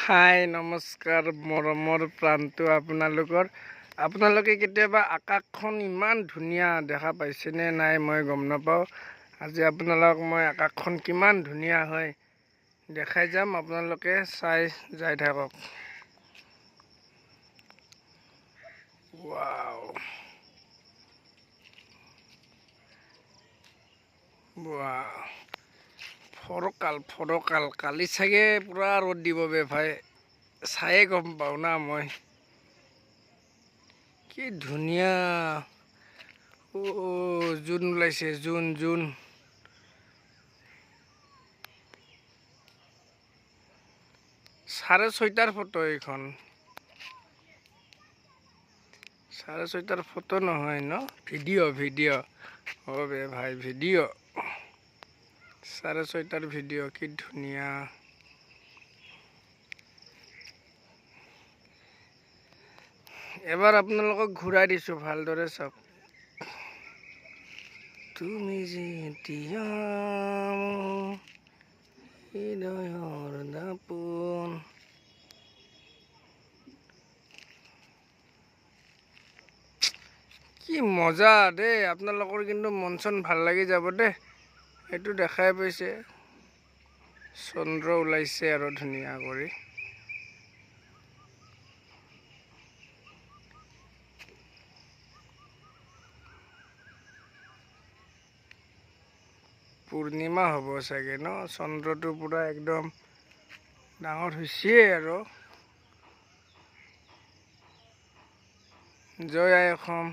হাই নমস্কাৰ মৰমৰ প্ৰাণটো আপোনালোকে কেতিয়াবা আকাশখন ইমান ধুনীয়া দেখা পাইছেনে নাই মই গম নাপাওঁ। আজি আপোনালোকক মই আকাশখন কিমান ধুনীয়া হয় দেখাই যাম, আপোনালোকে চাই যাই থাকক। ৱাও ৱাও, ফৰকাল কালি চাগে পুৰা ৰ'দ দিব বে ভাই, চায়ে গম পাওঁ না মই। কি ধুনীয়া জোন ওলাইছে, জোন 6:30 ফটো এইখন। 6:30 ফটো নহয় ন, ভিডিঅ'। বে ভাই ভিডিঅ', 6:30 ভিডিঅ'। কি ধুনীয়া। এবাৰ আপোনালোকক ঘূৰাই দিছোঁ, ভালদৰে চাওক। তুমি যেতিয়া হৃদয়ৰ দাপোন। কি মজা দেই, আপোনালোকৰ কিন্তু মন চন ভাল লাগি যাব দেই। এইটো দেখাই পাইছে, চন্দ্ৰ ওলাইছে আৰু ধুনীয়া কৰি। পূৰ্ণিমা হ'ব চাগে ন, চন্দ্ৰটো পুৰা একদম ডাঙৰ হৈছে আৰু। জয় আই অসম।